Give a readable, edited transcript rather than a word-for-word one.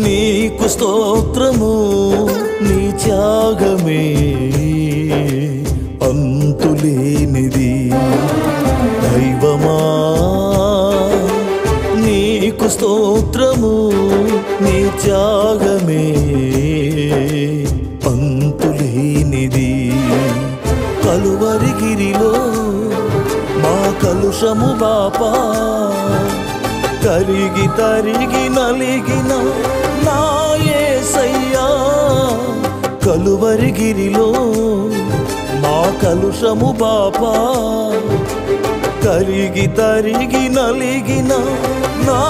నీకు స్తోత్రము, నీ త్యాగమే అంతులేనిది. దైవమా నీకు స్తోత్రము, నీ త్యాగమే అంతులేనిది. కలువరిగిరిలో మా కలుషము బాపా, కరిగి తరిగి నలిగిన నా యేసయ్యా. కలువరిగిరిలో మా కలుషము బాపా, కరిగి తరిగి నలిగిన నా